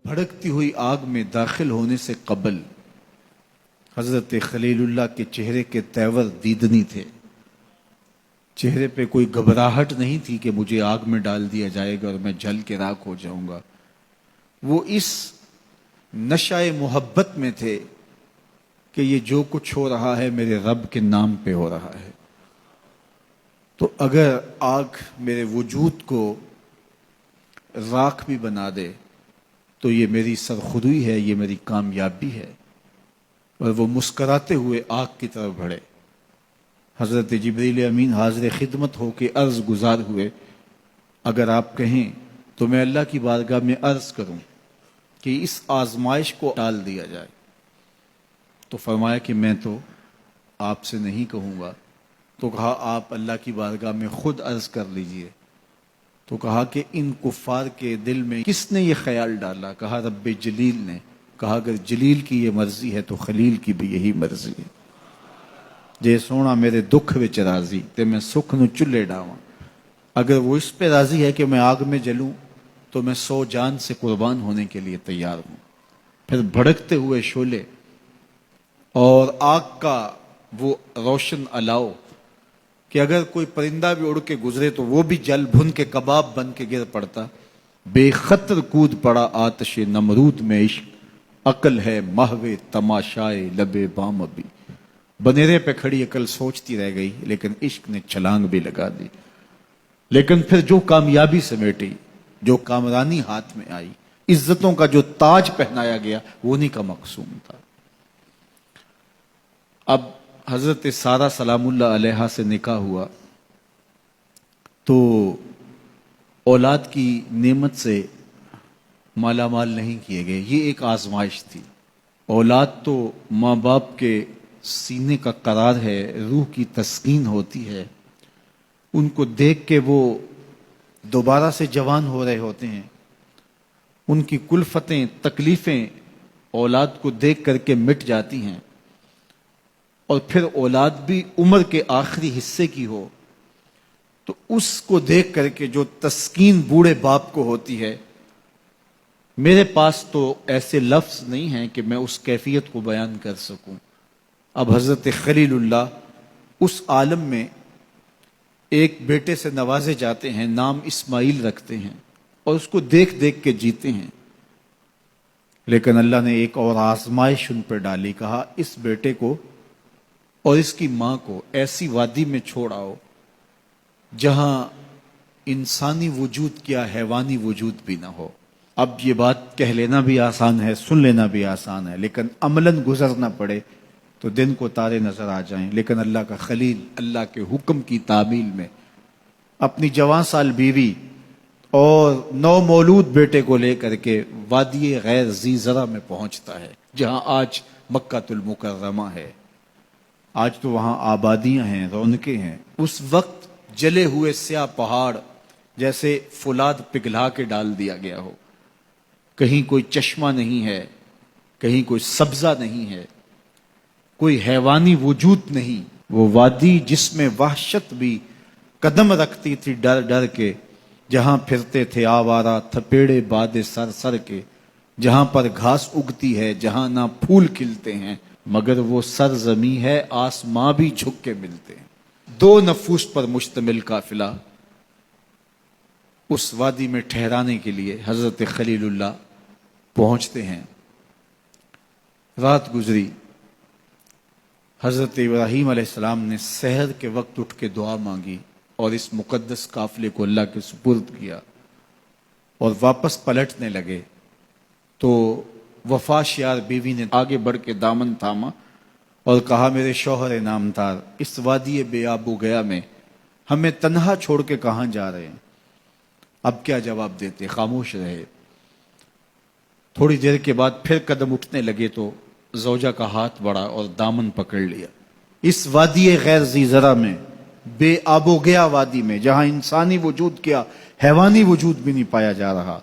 بھڑکتی ہوئی آگ میں داخل ہونے سے قبل حضرت خلیل اللہ کے چہرے کے تیور دیدنی تھے. چہرے پہ کوئی گھبراہٹ نہیں تھی کہ مجھے آگ میں ڈال دیا جائے گا اور میں جل کے راکھ ہو جاؤں گا. وہ اس نشہ محبت میں تھے کہ یہ جو کچھ ہو رہا ہے میرے رب کے نام پہ ہو رہا ہے. تو اگر آگ میرے وجود کو راکھ بھی بنا دے تو یہ میری سرخودی ہے، یہ میری کامیابی ہے. اور وہ مسکراتے ہوئے آگ کی طرف بڑھے. حضرت جبریل امین حاضر خدمت ہو کے عرض گزار ہوئے، اگر آپ کہیں تو میں اللہ کی بارگاہ میں عرض کروں کہ اس آزمائش کو ٹال دیا جائے. تو فرمایا کہ میں تو آپ سے نہیں کہوں گا. تو کہا آپ اللہ کی بارگاہ میں خود عرض کر لیجئے. تو کہا کہ ان کفار کے دل میں کس نے یہ خیال ڈالا؟ کہا رب جلیل نے. کہا اگر جلیل کی یہ مرضی ہے تو خلیل کی بھی یہی مرضی ہے. جے سونا میرے دکھ وچ راضی تے میں سکھ نو چلے ڈاواں. اگر وہ اس پہ راضی ہے کہ میں آگ میں جلوں تو میں 100 جان سے قربان ہونے کے لیے تیار ہوں. پھر بھڑکتے ہوئے شعلے اور آگ کا وہ روشن الاؤ کہ اگر کوئی پرندہ بھی اڑ کے گزرے تو وہ بھی جل بھن کے کباب بن کے گر پڑتا. بے خطر کود پڑا آتش نمرود میں عشق، عقل ہے محو تماشائے لبے بام ابھی. بنیرے پہ کھڑی عقل سوچتی رہ گئی لیکن عشق نے چھلانگ بھی لگا دی. لیکن پھر جو کامیابی سمیٹی، جو کامرانی ہاتھ میں آئی، عزتوں کا جو تاج پہنایا گیا وہ انہی کا مقصوم تھا. اب حضرت سارہ سلام اللہ علیہا سے نکاح ہوا تو اولاد کی نعمت سے مالا مال نہیں کیے گئے. یہ ایک آزمائش تھی. اولاد تو ماں باپ کے سینے کا قرار ہے، روح کی تسکین ہوتی ہے. ان کو دیکھ کے وہ دوبارہ سے جوان ہو رہے ہوتے ہیں. ان کی کلفتیں تکلیفیں اولاد کو دیکھ کر کے مٹ جاتی ہیں. اور پھر اولاد بھی عمر کے آخری حصے کی ہو تو اس کو دیکھ کر کے جو تسکین بوڑھے باپ کو ہوتی ہے، میرے پاس تو ایسے لفظ نہیں ہیں کہ میں اس کیفیت کو بیان کر سکوں. اب حضرت خلیل اللہ اس عالم میں ایک بیٹے سے نوازے جاتے ہیں، نام اسماعیل رکھتے ہیں اور اس کو دیکھ دیکھ کے جیتے ہیں. لیکن اللہ نے ایک اور آزمائش ان پہ ڈالی. کہا اس بیٹے کو اور اس کی ماں کو ایسی وادی میں چھوڑ آؤ جہاں انسانی وجود کیا حیوانی وجود بھی نہ ہو. اب یہ بات کہہ لینا بھی آسان ہے، سن لینا بھی آسان ہے، لیکن عملاً گزرنا پڑے تو دن کو تارے نظر آ جائیں. لیکن اللہ کا خلیل اللہ کے حکم کی تعمیل میں اپنی جوان سال بیوی اور نو مولود بیٹے کو لے کر کے وادی غیر ذی زرع میں پہنچتا ہے، جہاں آج مکہ المکرمہ ہے. آج تو وہاں آبادیاں ہیں، رونقیں ہیں. اس وقت جلے ہوئے سیاہ پہاڑ جیسے فولاد پگھلا کے ڈال دیا گیا ہو. کہیں کوئی چشمہ نہیں ہے، کہیں کوئی سبزہ نہیں ہے، کوئی حیوانی وجود نہیں. وہ وادی جس میں وحشت بھی قدم رکھتی تھی ڈر ڈر کے، جہاں پھرتے تھے آوارہ تھپیڑے باد سر سر کے، جہاں پر گھاس اگتی ہے، جہاں نہ پھول کھلتے ہیں، مگر وہ سرزمیں ہے آسماں بھی جھک کے ملتے ہیں. 2 نفوس پر مشتمل قافلہ اس وادی میں ٹھہرانے کے لیے حضرت خلیل اللہ پہنچتے ہیں. رات گزری. حضرت ابراہیم علیہ السلام نے سحر کے وقت اٹھ کے دعا مانگی اور اس مقدس قافلے کو اللہ کے سپرد کیا اور واپس پلٹنے لگے تو وفا شیار بیوی نے آگے بڑھ کے دامن تھاما اور کہا میرے شوہر نامدار، اس وادی بے آب و گیا میں ہمیں تنہا چھوڑ کے کہاں جا رہے ہیں؟ اب کیا جواب دیتے؟ خاموش رہے. تھوڑی دیر کے بعد پھر قدم اٹھنے لگے تو زوجہ کا ہاتھ بڑھا اور دامن پکڑ لیا. اس وادی غیر ذی زرع میں، بے آب و گیا وادی میں، جہاں انسانی وجود کیا حیوانی وجود بھی نہیں پایا جا رہا،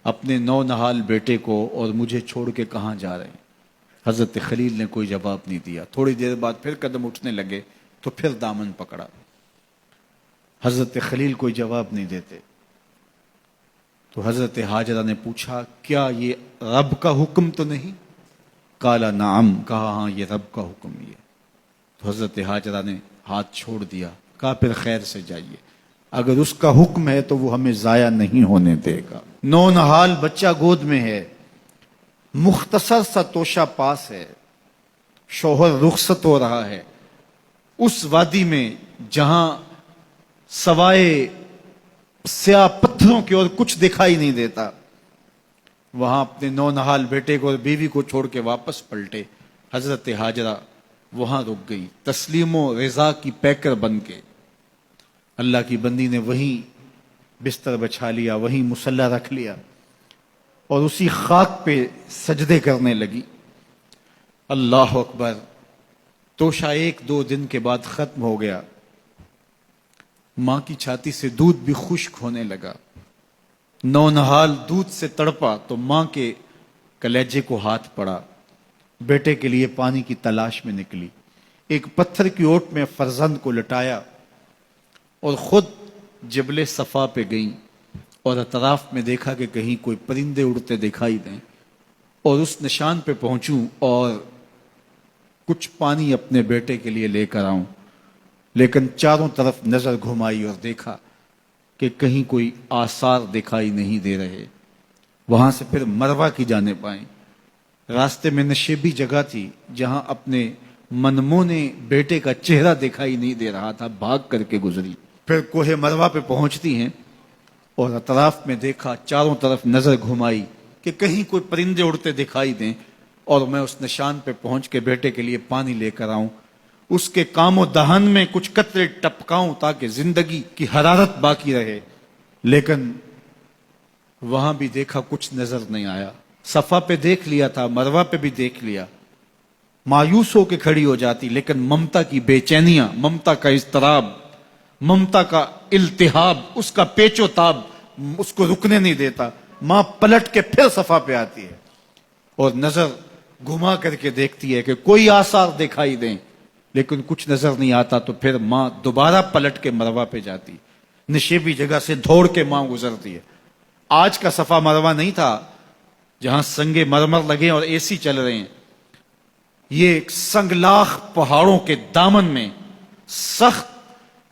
اپنے نو نہال بیٹے کو اور مجھے چھوڑ کے کہاں جا رہے ہیں؟ حضرت خلیل نے کوئی جواب نہیں دیا. تھوڑی دیر بعد پھر قدم اٹھنے لگے تو پھر دامن پکڑا. حضرت خلیل کوئی جواب نہیں دیتے. تو حضرت حاجرہ نے پوچھا کیا یہ رب کا حکم تو نہیں؟ قال نعم، کہا ہاں یہ رب کا حکم ہی ہے۔ تو حضرت حاجرہ نے ہاتھ چھوڑ دیا، کہا پھر خیر سے جائیے، اگر اس کا حکم ہے تو وہ ہمیں ضائع نہیں ہونے دے گا۔ نونہال بچہ گود میں ہے، مختصر سا توشہ پاس ہے، شوہر رخصت ہو رہا ہے، اس وادی میں جہاں سوائے سیاہ پتھروں کی اور کچھ دکھائی نہیں دیتا، وہاں اپنے نونہال بیٹے کو اور بیوی کو چھوڑ کے واپس پلٹے۔ حضرت حاجرہ وہاں رک گئی، تسلیم و رضا کی پیکر بن کے۔ اللہ کی بندی نے وہیں بستر بچھا لیا، وہیں مصلی رکھ لیا اور اسی خاک پہ سجدے کرنے لگی۔ اللہ اکبر۔ توشہ 1-2 دن کے بعد ختم ہو گیا، ماں کی چھاتی سے دودھ بھی خشک ہونے لگا۔ نونہال دودھ سے تڑپا تو ماں کے کلیجے کو ہاتھ پڑا، بیٹے کے لیے پانی کی تلاش میں نکلی، ایک پتھر کی اوٹ میں فرزند کو لٹایا اور خود جبل صفا پہ گئیں اور اطراف میں دیکھا کہ کہیں کوئی پرندے اڑتے دکھائی دیں، اور اس نشان پہ پہنچوں اور کچھ پانی اپنے بیٹے کے لیے لے کر آؤں، لیکن چاروں طرف نظر گھمائی اور دیکھا کہ کہیں کوئی آثار دکھائی نہیں دے رہے۔ وہاں سے پھر مروہ کی جانب آئیں، راستے میں نشیبی جگہ تھی جہاں اپنے منمونے بیٹے کا چہرہ دکھائی نہیں دے رہا تھا، بھاگ کر کے گزری۔ پھر کوہ مروہ پہ پہنچتی ہیں اور اطراف میں دیکھا، چاروں طرف نظر گھمائی کہ کہیں کوئی پرندے اڑتے دکھائی دیں اور میں اس نشان پہ پہنچ کے بیٹے کے لیے پانی لے کر آؤں، اس کے کام و دہن میں کچھ قطرے ٹپکاؤں تاکہ زندگی کی حرارت باقی رہے، لیکن وہاں بھی دیکھا کچھ نظر نہیں آیا۔ صفا پہ دیکھ لیا تھا، مروہ پہ بھی دیکھ لیا، مایوس ہو کے کھڑی ہو جاتی، لیکن ممتا کی بے چینیاں، ممتا کا اضطراب، ممتا کا التہاب، اس کا پیچ و تاب اس کو رکنے نہیں دیتا۔ ماں پلٹ کے پھر صفا پہ آتی ہے اور نظر گھما کر کے دیکھتی ہے کہ کوئی آثار دکھائی دیں، لیکن کچھ نظر نہیں آتا، تو پھر ماں دوبارہ پلٹ کے مروہ پہ جاتی، نشیبی جگہ سے دوڑ کے ماں گزرتی ہے۔ آج کا صفا مروہ نہیں تھا جہاں سنگے مرمر لگے اور اے سی چل رہے ہیں، یہ سنگلاخ پہاڑوں کے دامن میں سخت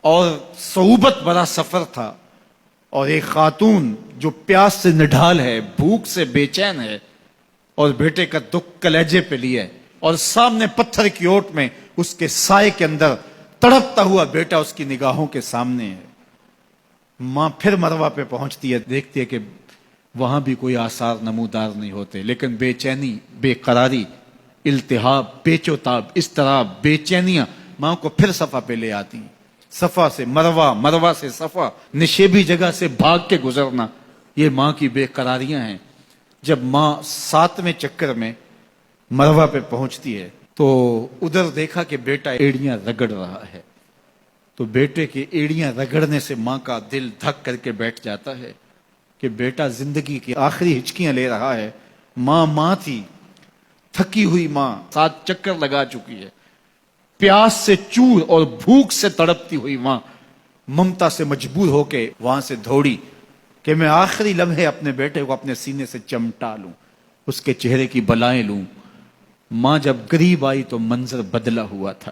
اور صعوبت بڑا سفر تھا، اور ایک خاتون جو پیاس سے نڈھال ہے، بھوک سے بے چین ہے، اور بیٹے کا دکھ کلیجے پہ لیے، اور سامنے پتھر کی اوٹ میں اس کے سائے کے اندر تڑپتا ہوا بیٹا اس کی نگاہوں کے سامنے ہے۔ ماں پھر مروہ پہ پہنچتی ہے، دیکھتی ہے کہ وہاں بھی کوئی آثار نمودار نہیں ہوتے، لیکن بے چینی، بے قراری، التہاب، پیچ و تاب، اضطراب، بے چینیاں ماں کو پھر صفا پہ لے آتی ہیں۔ صفا سے مروہ، مروہ سے صفا، نشیبی جگہ سے بھاگ کے گزرنا، یہ ماں کی بے قراریاں ہیں۔ جب ماں 7ویں چکر میں مروہ پہ پہنچتی ہے تو ادھر دیکھا کہ بیٹا ایڑیاں رگڑ رہا ہے، تو بیٹے کے ایڑیاں رگڑنے سے ماں کا دل دھک کر کے بیٹھ جاتا ہے کہ بیٹا زندگی کی آخری ہچکیاں لے رہا ہے۔ ماں تھی، تھکی ہوئی ماں، 7 چکر لگا چکی ہے، پیاس سے چور اور بھوک سے تڑپتی ہوئی ماں ممتا سے مجبور ہو کے وہاں سے دوڑی کہ میں آخری لمحے اپنے بیٹے کو اپنے سینے سے چمٹا لوں، اس کے چہرے کی بلائیں لوں۔ ماں جب قریب آئی تو منظر بدلا ہوا تھا،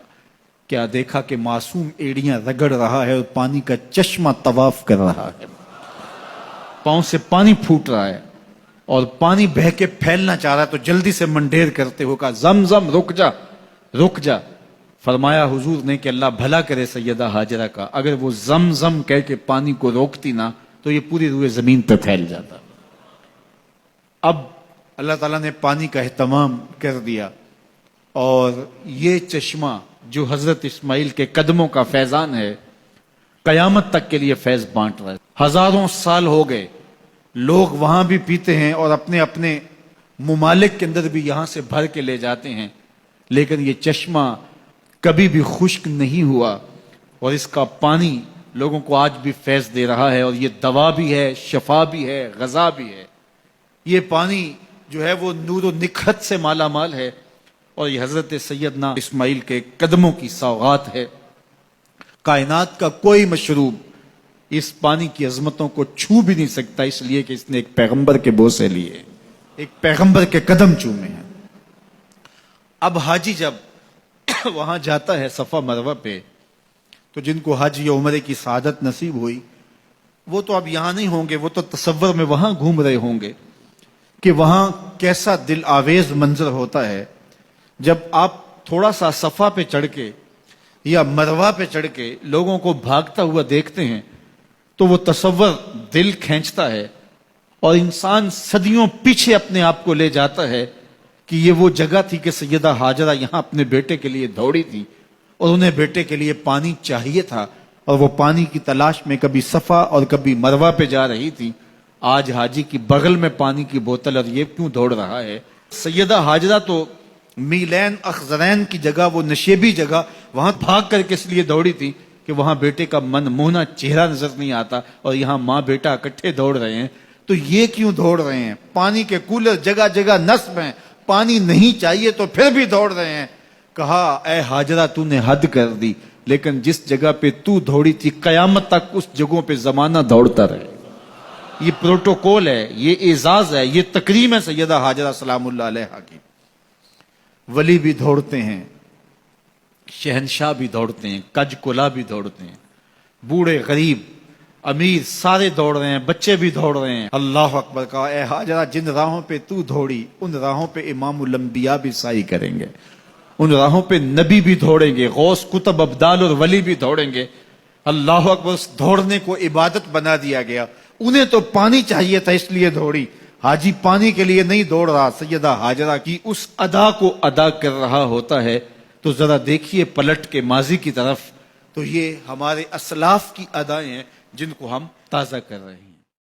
کیا دیکھا کہ معصوم ایڑیاں رگڑ رہا ہے اور پانی کا چشمہ طواف کر رہا ہے، پاؤں سے پانی پھوٹ رہا ہے اور پانی بہہ کے پھیلنا چاہ رہا ہے، تو جلدی سے منڈیر کرتے ہو کہا زمزم رک جا، رک جا۔ فرمایا حضور نے کہ اللہ بھلا کرے سیدہ حاجرہ کا، اگر وہ زمزم کہہ کے پانی کو روکتی نا تو یہ پوری روئے زمین پہ پھیل جاتا۔ اب اللہ تعالیٰ نے پانی کا اہتمام کر دیا، اور یہ چشمہ جو حضرت اسماعیل کے قدموں کا فیضان ہے، قیامت تک کے لیے فیض بانٹ رہا ہے۔ ہزاروں سال ہو گئے، لوگ وہاں بھی پیتے ہیں اور اپنے اپنے ممالک کے اندر بھی یہاں سے بھر کے لے جاتے ہیں، لیکن یہ چشمہ کبھی بھی خشک نہیں ہوا، اور اس کا پانی لوگوں کو آج بھی فیض دے رہا ہے، اور یہ دوا بھی ہے، شفا بھی ہے، غذا بھی ہے۔ یہ پانی جو ہے وہ نور و نکھت سے مالا مال ہے، اور یہ حضرت سیدنا اسماعیل کے قدموں کی سوغات ہے۔ کائنات کا کوئی مشروب اس پانی کی عظمتوں کو چھو بھی نہیں سکتا، اس لیے کہ اس نے ایک پیغمبر کے بوسے لیے، ایک پیغمبر کے قدم چومے ہیں۔ اب حاجی جب وہاں جاتا ہے صفا مروہ پہ، تو جن کو حج یا عمرے کی سعادت نصیب ہوئی وہ تو اب یہاں نہیں ہوں گے، وہ تو تصور میں وہاں گھوم رہے ہوں گے کہ وہاں کیسا دل آویز منظر ہوتا ہے جب آپ تھوڑا سا صفا پہ چڑھ کے یا مروہ پہ چڑھ کے لوگوں کو بھاگتا ہوا دیکھتے ہیں تو وہ تصور دل کھینچتا ہے اور انسان صدیوں پیچھے اپنے آپ کو لے جاتا ہے کہ یہ وہ جگہ تھی کہ سیدہ ہاجرہ یہاں اپنے بیٹے کے لیے دوڑی تھی اور انہیں بیٹے کے لیے پانی چاہیے تھا اور وہ پانی کی تلاش میں کبھی صفا اور کبھی مروہ پہ جا رہی تھی۔ آج حاجی کی بغل میں پانی کی بوتل اور یہ کیوں دوڑ رہا ہے؟ سیدہ ہاجرہ تو میلین اخزرین کی جگہ، وہ نشیبی جگہ، وہاں بھاگ کر کے اس لیے دوڑی تھی کہ وہاں بیٹے کا من موہنا چہرہ نظر نہیں آتا، اور یہاں ماں بیٹا اکٹھے دوڑ رہے ہیں۔ تو یہ کیوں دوڑ رہے ہیں؟ پانی کے کولر جگہ جگہ نصب ہیں، پانی نہیں چاہیے تو پھر بھی دوڑ رہے ہیں۔ کہا اے ہاجرہ تو نے حد کر دی، لیکن جس جگہ پہ تو دوڑی تھی قیامت تک اس جگہوں پہ زمانہ دوڑتا رہے۔ یہ پروٹوکول ہے، یہ اعزاز ہے، یہ تکریم ہے سیدہ ہاجرہ سلام اللہ علیہا کی۔ ولی بھی دوڑتے ہیں، شہنشاہ بھی دوڑتے ہیں، کج کلا بھی دوڑتے ہیں، بوڑھے غریب امیر سارے دوڑ رہے ہیں، بچے بھی دوڑ رہے ہیں۔ اللہ اکبر! کہا اے ہاجرہ جن راہوں پہ تو دوڑی ان راہوں پہ امام الانبیاء بھی سعی کریں گے، ان راہوں پہ نبی بھی دوڑیں گے، غوث کتب ابدال اور ولی بھی دوڑیں گے۔ اللہ اکبر! اس دوڑنے کو عبادت بنا دیا گیا۔ انہیں تو پانی چاہیے تھا اس لیے دوڑی، حاجی پانی کے لیے نہیں دوڑ رہا، سیدہ ہاجرہ کی اس ادا کو ادا کر رہا ہوتا ہے۔ تو ذرا دیکھیے پلٹ کے ماضی کی طرف، تو یہ ہمارے اسلاف کی ادائیں ہیں جن کو ہم تازہ کر رہے ہیں۔